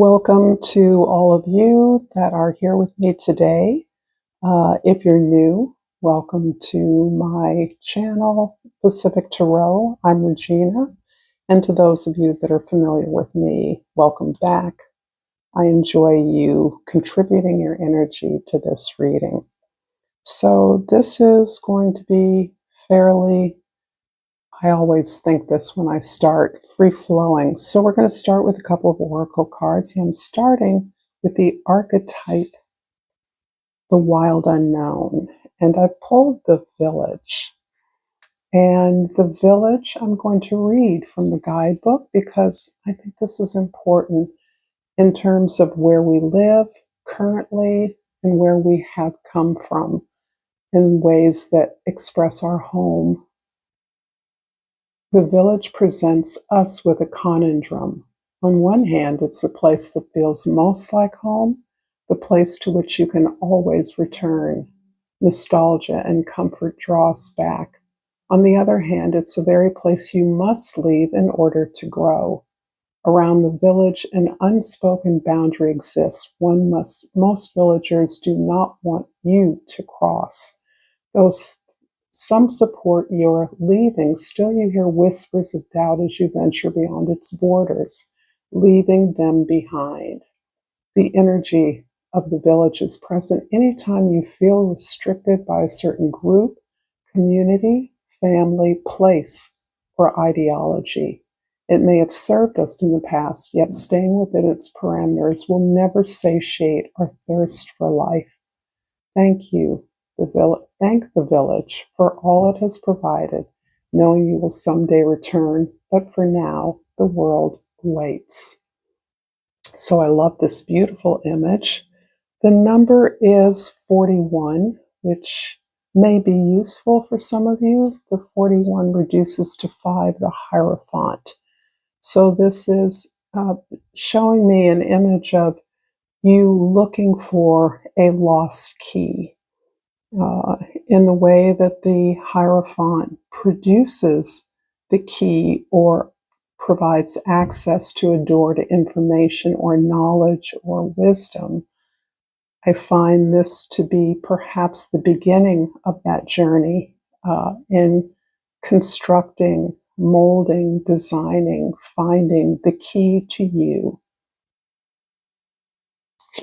Welcome to all of you that are here with me today. If you're new, welcome to my channel, Pacific Tarot. I'm Regina. And to those of you that are familiar with me, welcome back. I enjoy you contributing your energy to this reading. So this is going to be I always think this when I start, free-flowing. So we're going to start with a couple of oracle cards. I'm starting with the archetype, the wild unknown. And I pulled the village. And the village I'm going to read from the guidebook because I think this is important in terms of where we live currently and where we have come from in ways that express our home. The village presents us with a conundrum. On one hand, it's the place that feels most like home, the place to which you can always return. Nostalgia and comfort draw us back. On the other hand, it's the very place you must leave in order to grow. Around the village, an unspoken boundary exists. Most villagers do not want you to cross. Some support your leaving, still you hear whispers of doubt as you venture beyond its borders, leaving them behind. The energy of the village is present anytime you feel restricted by a certain group, community, family, place, or ideology. It may have served us in the past, yet staying within its parameters will never satiate our thirst for life. Thank you. Thank the village for all it has provided, knowing you will someday return, but for now, the world waits. So I love this beautiful image. The number is 41, which may be useful for some of you. The 41 reduces to 5, the Hierophant. So this is showing me an image of you looking for a lost key. In the way that the Hierophant produces the key or provides access to a door to information or knowledge or wisdom, I find this to be perhaps the beginning of that journey in constructing, molding, designing, finding the key to you.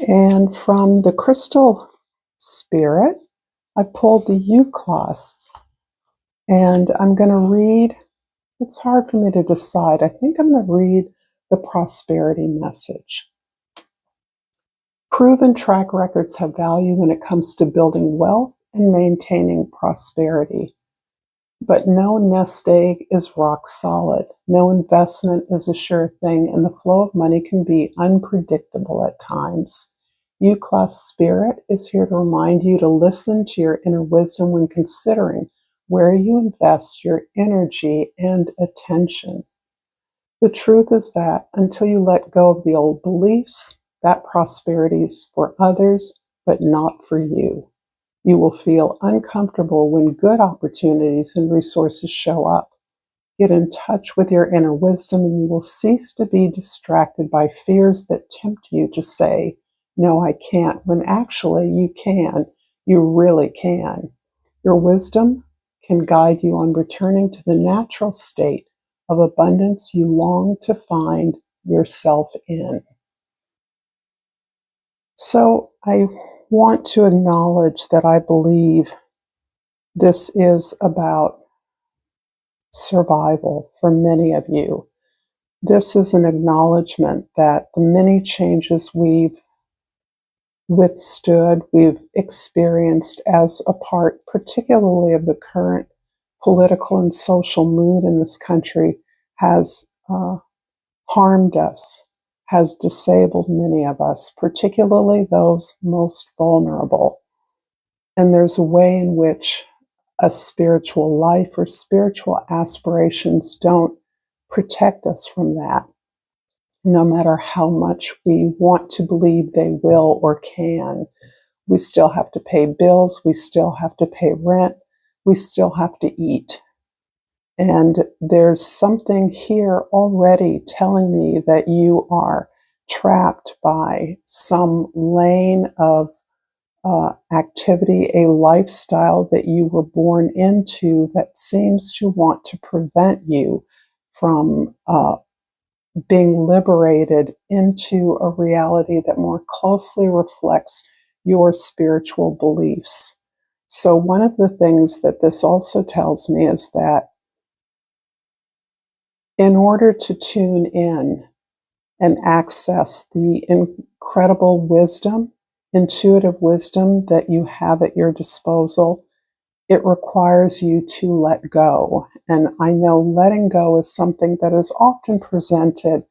And from the crystal spirit, I pulled the U-Class, and I'm going to read, it's hard for me to decide. I think I'm going to read the prosperity message. Proven track records have value when it comes to building wealth and maintaining prosperity. But no nest egg is rock solid. No investment is a sure thing, and the flow of money can be unpredictable at times. U-Class Spirit is here to remind you to listen to your inner wisdom when considering where you invest your energy and attention. The truth is that until you let go of the old beliefs, that prosperity is for others, but not for you. You will feel uncomfortable when good opportunities and resources show up. Get in touch with your inner wisdom and you will cease to be distracted by fears that tempt you to say, "No, I can't," when actually you can. You really can. Your wisdom can guide you on returning to the natural state of abundance you long to find yourself in. So I want to acknowledge that I believe this is about survival for many of you. This is an acknowledgement that the many changes we've withstood, we've experienced as a part, particularly of the current political and social mood in this country, has harmed us, has disabled many of us, particularly those most vulnerable. And there's a way in which a spiritual life or spiritual aspirations don't protect us from that, no matter how much we want to believe they will or can. We still have to pay bills, we still have to pay rent, we still have to eat. And there's something here already telling me that you are trapped by some lane of activity, a lifestyle that you were born into that seems to want to prevent you from being liberated into a reality that more closely reflects your spiritual beliefs. So, one of the things that this also tells me is that in order to tune in and access the incredible wisdom, intuitive wisdom that you have at your disposal, it requires you to let go. And I know letting go is something that is often presented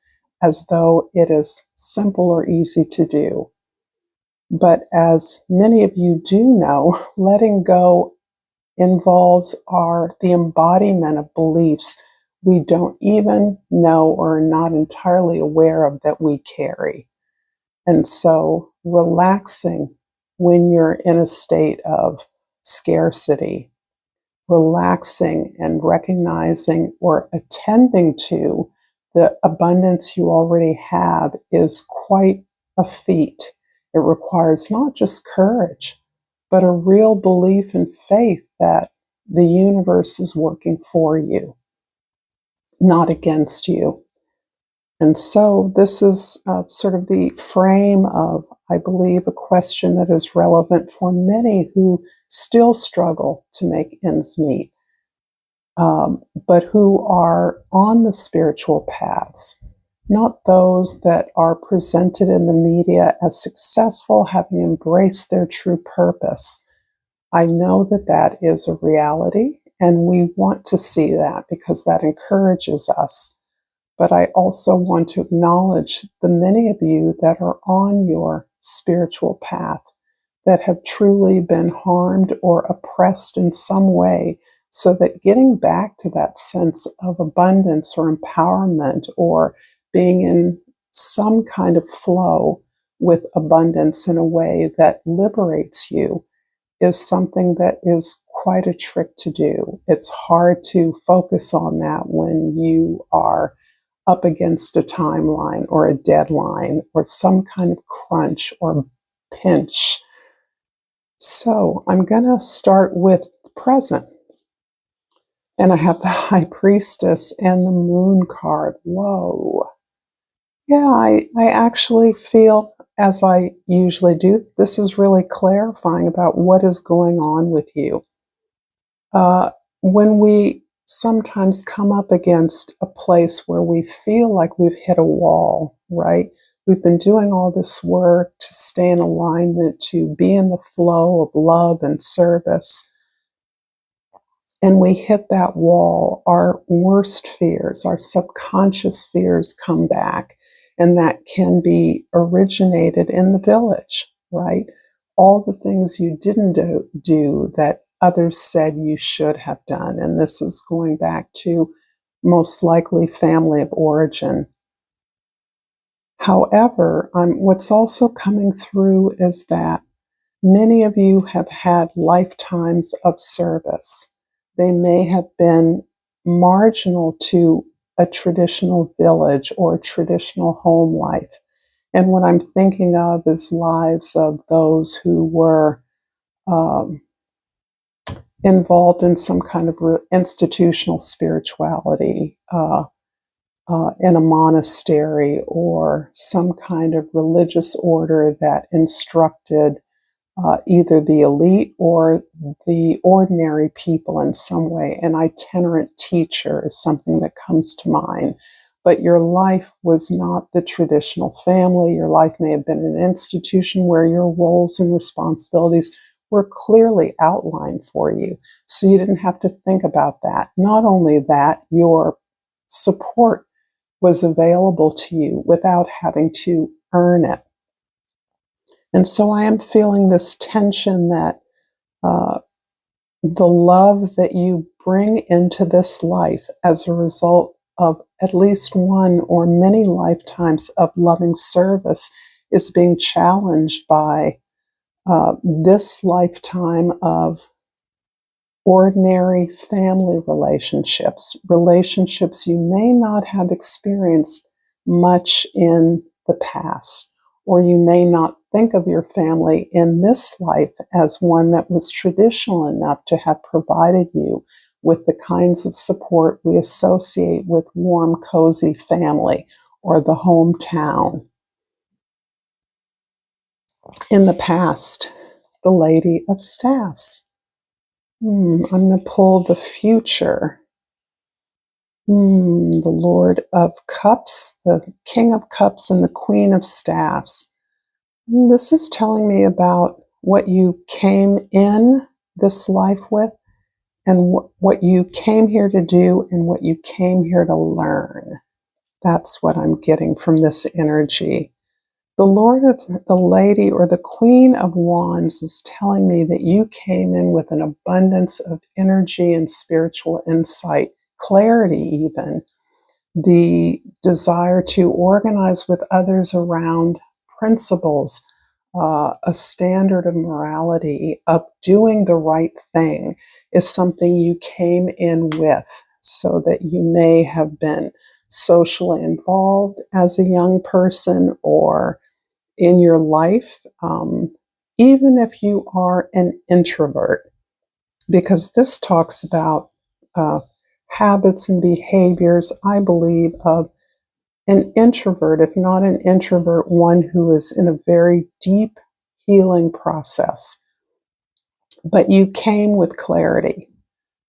as though it is simple or easy to do. But as many of you do know, letting go involves the embodiment of beliefs we don't even know or are not entirely aware of that we carry. And so relaxing when you're in a state of scarcity, relaxing and recognizing or attending to the abundance you already have is quite a feat. It requires not just courage, but a real belief and faith that the universe is working for you, not against you. And so this is sort of the frame of, I believe, a question that is relevant for many who still struggle to make ends meet, but who are on the spiritual paths, not those that are presented in the media as successful, having embraced their true purpose. I know that that is a reality, and we want to see that because that encourages us. But I also want to acknowledge the many of you that are on your spiritual path that have truly been harmed or oppressed in some way, so that getting back to that sense of abundance or empowerment or being in some kind of flow with abundance in a way that liberates you is something that is quite a trick to do. It's hard to focus on that when you are up against a timeline or a deadline or some kind of crunch or pinch. So I'm going to start with the present. And I have the High Priestess and the Moon card. Whoa. Yeah, I actually feel, as I usually do, this is really clarifying about what is going on with you. When we sometimes come up against a place where we feel like we've hit a wall, right? We've been doing all this work to stay in alignment, to be in the flow of love and service. And we hit that wall, our worst fears, our subconscious fears come back. And that can be originated in the village, right? All the things you didn't do that others said you should have done. And this is going back to most likely family of origin. However, what's also coming through is that many of you have had lifetimes of service. They may have been marginal to a traditional village or a traditional home life. And what I'm thinking of is lives of those who were involved in some kind of institutional spirituality in a monastery or some kind of religious order that instructed either the elite or the ordinary people in some way. An itinerant teacher is something that comes to mind. But your life was not the traditional family. Your life may have been an institution where your roles and responsibilities were clearly outlined for you. So you didn't have to think about that. Not only that, your support was available to you without having to earn it. And so I am feeling this tension that the love that you bring into this life as a result of at least one or many lifetimes of loving service is being challenged by this lifetime of ordinary family relationships, relationships you may not have experienced much in the past, or you may not think of your family in this life as one that was traditional enough to have provided you with the kinds of support we associate with warm, cozy family or the hometown. In the past, the Lady of Staffs. I'm going to pull the future. The Lord of Cups, the King of Cups, and the Queen of Staffs. This is telling me about what you came in this life with, and what you came here to do, and what you came here to learn. That's what I'm getting from this energy. The Lord of the Lady or the Queen of Wands is telling me that you came in with an abundance of energy and spiritual insight, clarity even, the desire to organize with others around principles, a standard of morality, of doing the right thing is something you came in with, so that you may have been socially involved as a young person or in your life, even if you are an introvert, because this talks about habits and behaviors, I believe, of an introvert, if not an introvert, one who is in a very deep healing process. But you came with clarity.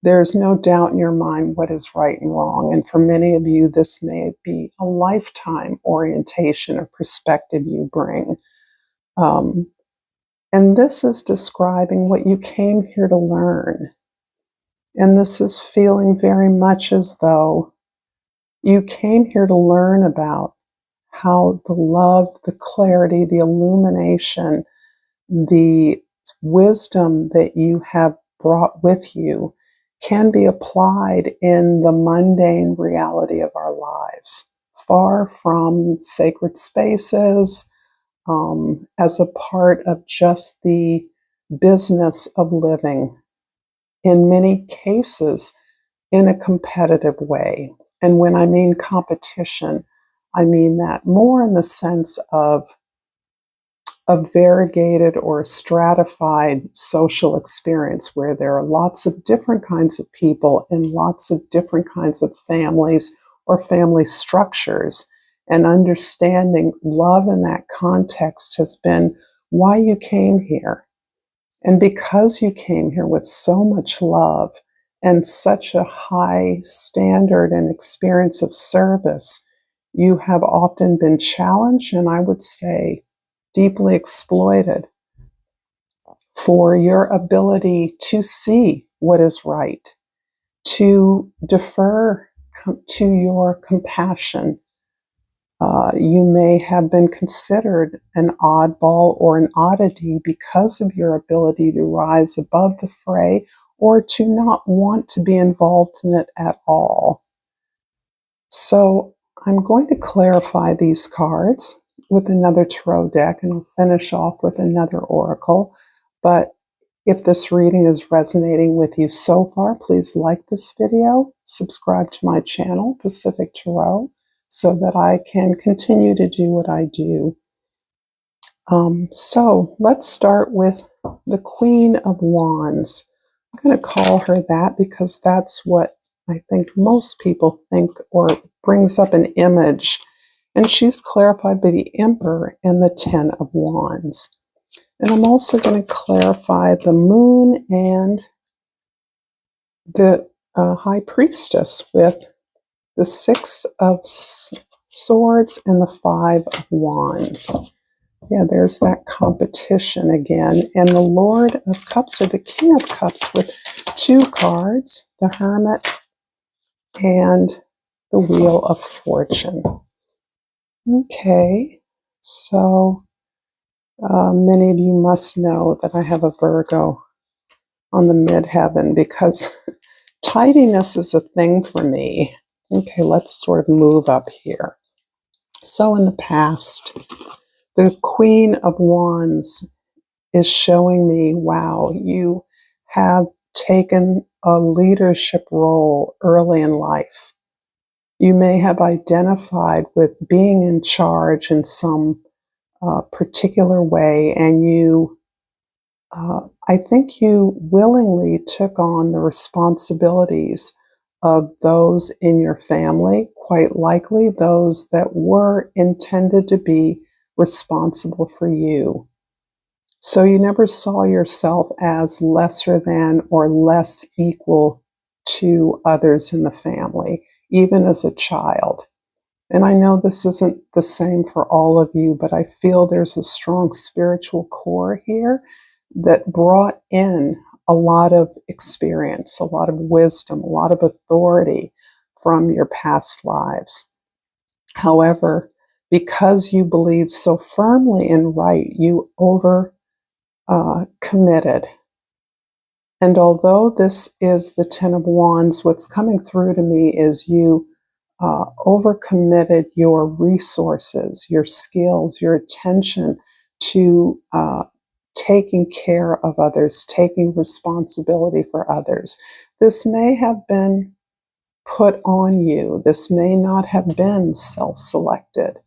There's no doubt in your mind what is right and wrong. And for many of you, this may be a lifetime orientation or perspective you bring. And this is describing what you came here to learn. And this is feeling very much as though you came here to learn about how the love, the clarity, the illumination, the wisdom that you have brought with you can be applied in the mundane reality of our lives, far from sacred spaces, as a part of just the business of living, in many cases in a competitive way. And when I mean competition, I mean that more in the sense of a variegated or stratified social experience where there are lots of different kinds of people in lots of different kinds of families or family structures. And understanding love in that context has been why you came here. And because you came here with so much love and such a high standard and experience of service, you have often been challenged, and I would say deeply exploited for your ability to see what is right, to defer to your compassion. You may have been considered an oddball or an oddity because of your ability to rise above the fray or to not want to be involved in it at all. So I'm going to clarify these cards with another tarot deck, and I'll finish off with another oracle. But if this reading is resonating with you so far, please like this video, subscribe to my channel, Pacific Tarot, so that I can continue to do what I do. So let's start with the Queen of Wands. I'm going to call her that because that's what I think most people think, or brings up an image. And she's clarified by the Emperor and the Ten of Wands. And I'm also going to clarify the Moon and the High Priestess with the Six of Swords and the Five of Wands. Yeah, there's that competition again. And the Lord of Cups, or the King of Cups, with two cards, the Hermit and the Wheel of Fortune. Okay, so many of you must know that I have a Virgo on the midheaven because tidiness is a thing for me. Okay, let's sort of move up here. So in the past, the Queen of Wands is showing me, wow, you have taken a leadership role early in life. You may have identified with being in charge in some particular way, and I think you willingly took on the responsibilities of those in your family, quite likely those that were intended to be responsible for you. So you never saw yourself as lesser than or less equal to others in the family, even as a child. And I know this isn't the same for all of you, but I feel there's a strong spiritual core here that brought in a lot of experience, a lot of wisdom, a lot of authority from your past lives. However, because you believed so firmly in right, you committed. And although this is the Ten of Wands, what's coming through to me is you overcommitted your resources, your skills, your attention to taking care of others, taking responsibility for others. This may have been put on you. This may not have been self-selected.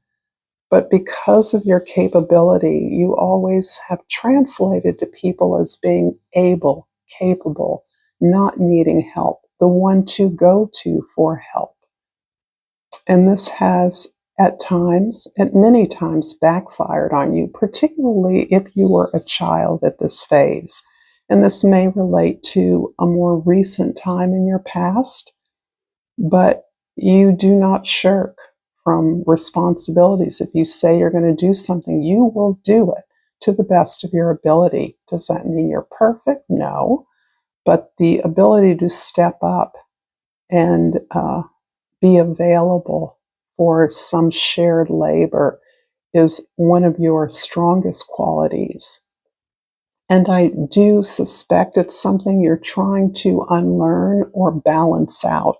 But because of your capability, you always have translated to people as being able, capable, not needing help, the one to go to for help. And this has at many times backfired on you, particularly if you were a child at this phase. And this may relate to a more recent time in your past, but you do not shirk from responsibilities. If you say you're going to do something, you will do it to the best of your ability. Does that mean you're perfect? No. But the ability to step up and be available for some shared labor is one of your strongest qualities. And I do suspect it's something you're trying to unlearn or balance out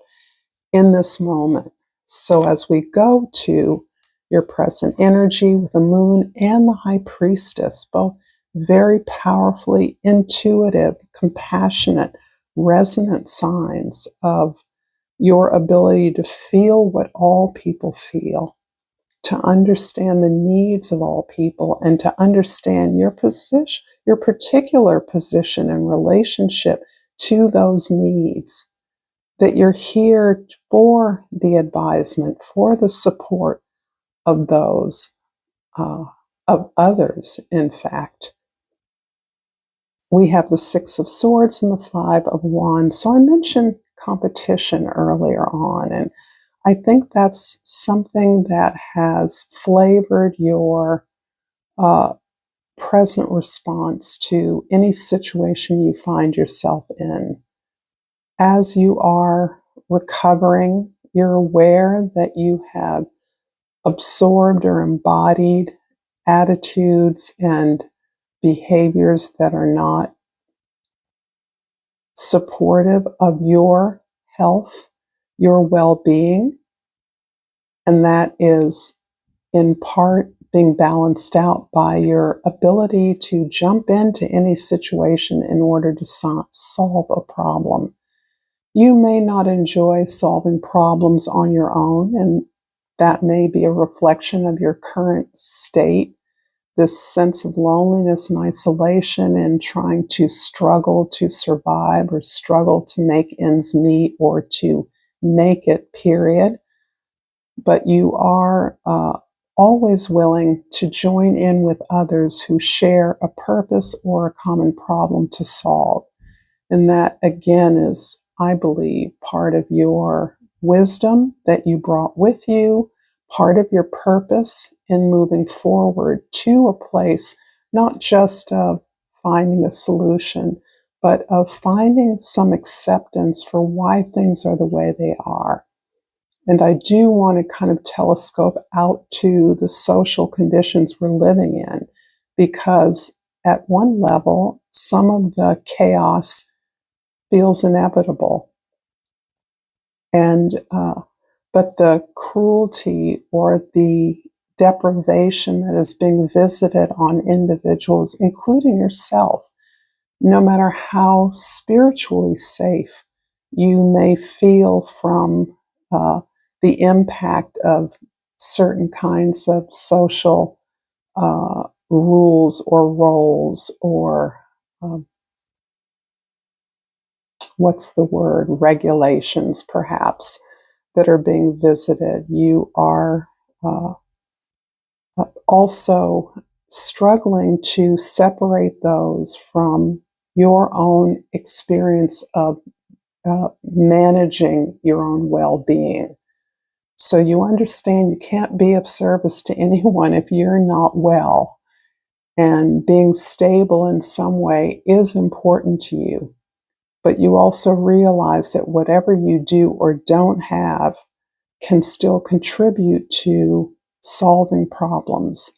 in this moment. So as we go to your present energy with the moon and the high priestess, both very powerfully intuitive, compassionate, resonant signs of your ability to feel what all people feel, to understand the needs of all people, and to understand your position, your particular position and relationship to those needs. That you're here for the advisement, for the support of those, of others, in fact. We have the Six of Swords and the Five of Wands. So I mentioned competition earlier on, and I think that's something that has flavored your present response to any situation you find yourself in. As you are recovering, you're aware that you have absorbed or embodied attitudes and behaviors that are not supportive of your health, your well-being, and that is in part being balanced out by your ability to jump into any situation in order to solve a problem. You may not enjoy solving problems on your own, and that may be a reflection of your current state, this sense of loneliness and isolation and trying to struggle to survive or struggle to make ends meet or to make it, period. But you are always willing to join in with others who share a purpose or a common problem to solve. And that, again, is, I believe, part of your wisdom that you brought with you, part of your purpose in moving forward to a place, not just of finding a solution, but of finding some acceptance for why things are the way they are. And I do want to kind of telescope out to the social conditions we're living in, because at one level, some of the chaos feels inevitable. And, but the cruelty or the deprivation that is being visited on individuals, including yourself, no matter how spiritually safe you may feel from the impact of certain kinds of social rules or roles or um, what's the word? Regulations, perhaps, that are being visited. You are uh, also struggling to separate those from your own experience of managing your own well being. So you understand you can't be of service to anyone if you're not well. And being stable in some way is important to you. But you also realize that whatever you do or don't have can still contribute to solving problems.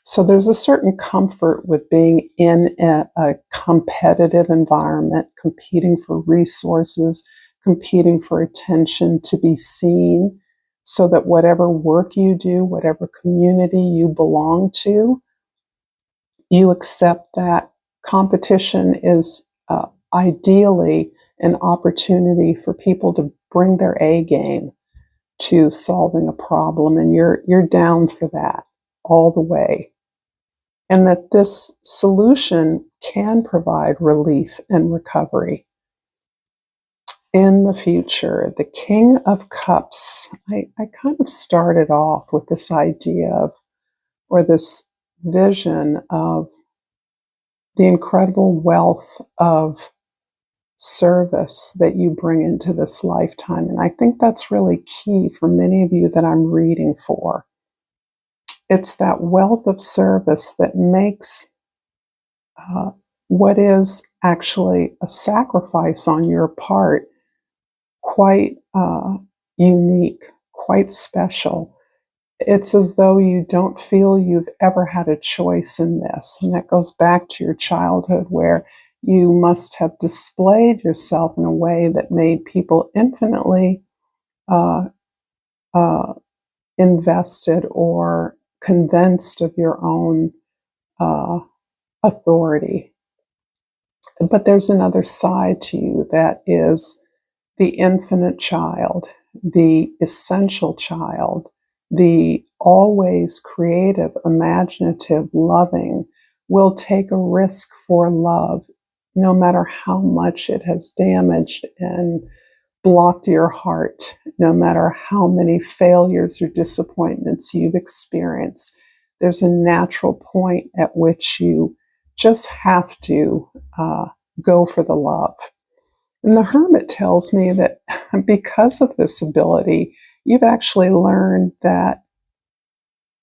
So there's a certain comfort with being in a competitive environment, competing for resources, competing for attention, to be seen, so that whatever work you do, whatever community you belong to, you accept that competition is ideally an opportunity for people to bring their A game to solving a problem, and you're down for that all the way. And that this solution can provide relief and recovery. In the future, the King of Cups, I kind of started off with this idea of, or this vision of, the incredible wealth of service that you bring into this lifetime. And I think that's really key for many of you that I'm reading for. It's that wealth of service that makes what is actually a sacrifice on your part quite unique, quite special. It's as though you don't feel you've ever had a choice in this. And that goes back to your childhood, where you must have displayed yourself in a way that made people infinitely uh, uh, invested or convinced of your own uh, authority. But there's another side to you that is the infinite child, the essential child, the always creative, imaginative, loving, will take a risk for love, no matter how much it has damaged and blocked your heart, no matter how many failures or disappointments you've experienced. There's a natural point at which you just have to go for the love. And the Hermit tells me that because of this ability, you've actually learned that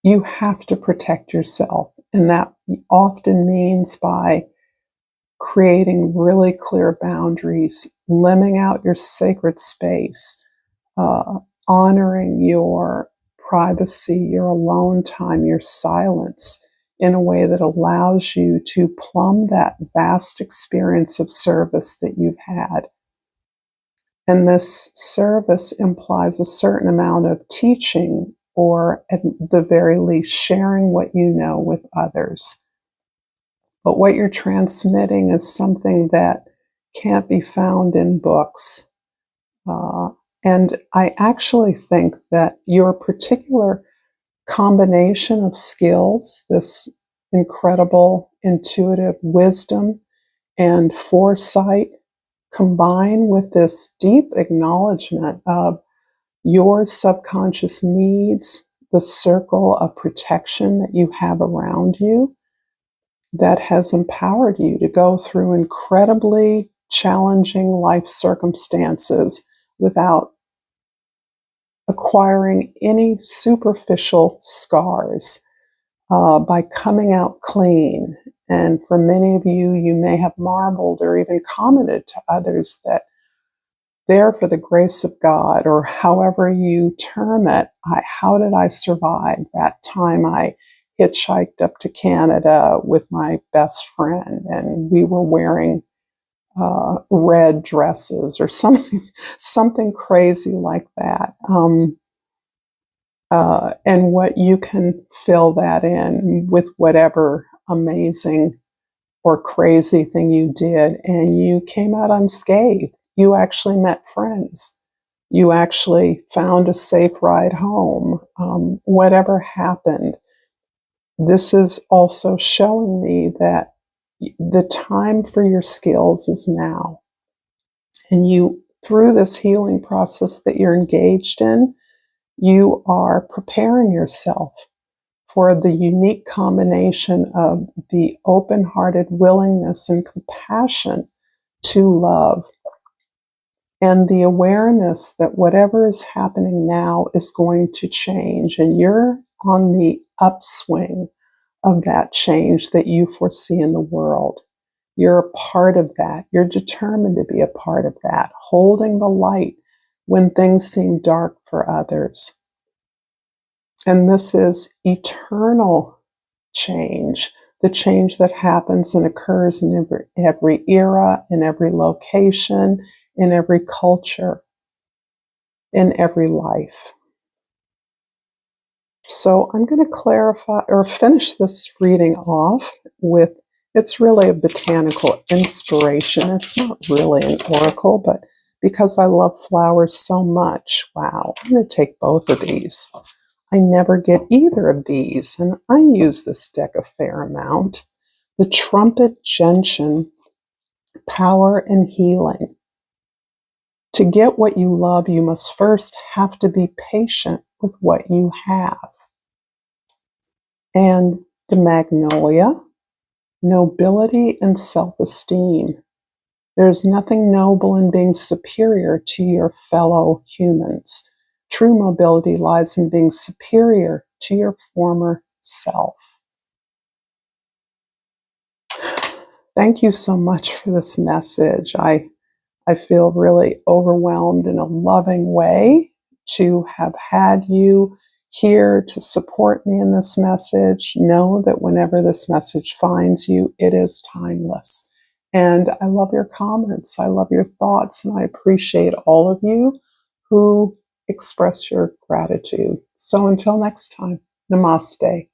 you have to protect yourself. And that often means by creating really clear boundaries, limiting out your sacred space, uh, honoring your privacy, your alone time, your silence in a way that allows you to plumb that vast experience of service that you've had. And this service implies a certain amount of teaching, or at the very least, sharing what you know with others. But what you're transmitting is something that can't be found in books. And I actually think that your particular combination of skills, this incredible intuitive wisdom and foresight, combined with this deep acknowledgement of your subconscious needs, the circle of protection that you have around you, that has empowered you to go through incredibly challenging life circumstances without acquiring any superficial scars, by coming out clean. And for many of you, you may have marveled or even commented to others that there, for the grace of God, or however you term it, how did I survive that time I hitchhiked up to Canada with my best friend and we were wearing red dresses or something crazy like that. And what you can fill that in with whatever amazing or crazy thing you did, and you came out unscathed. You actually met friends. You actually found a safe ride home. Whatever happened, this is also showing me that the time for your skills is now. And you, through this healing process that you're engaged in, you are preparing yourself for the unique combination of the open-hearted willingness and compassion to love, and the awareness that whatever is happening now is going to change, and you're on the upswing of that change that you foresee in the world. You're a part of that. You're determined to be a part of that, holding the light when things seem dark for others. And this is eternal change, the change that happens and occurs in every era, in every location, in every culture, in every life. So I'm going to clarify or finish this reading off with, it's really a botanical inspiration. It's not really an oracle, but because I love flowers so much, wow, I'm going to take both of these. I never get either of these, and I use this deck a fair amount. The Trumpet Gentian, Power and Healing. To get what you love, you must first have to be patient with what you have. And the Magnolia, Nobility and Self-Esteem. There's nothing noble in being superior to your fellow humans. True mobility lies in being superior to your former self. Thank you so much for this message. I feel really overwhelmed in a loving way to have had you here to support me in this message. Know that whenever this message finds you, it is timeless. And I love your comments. I love your thoughts. And I appreciate all of you who express your gratitude. So until next time, namaste.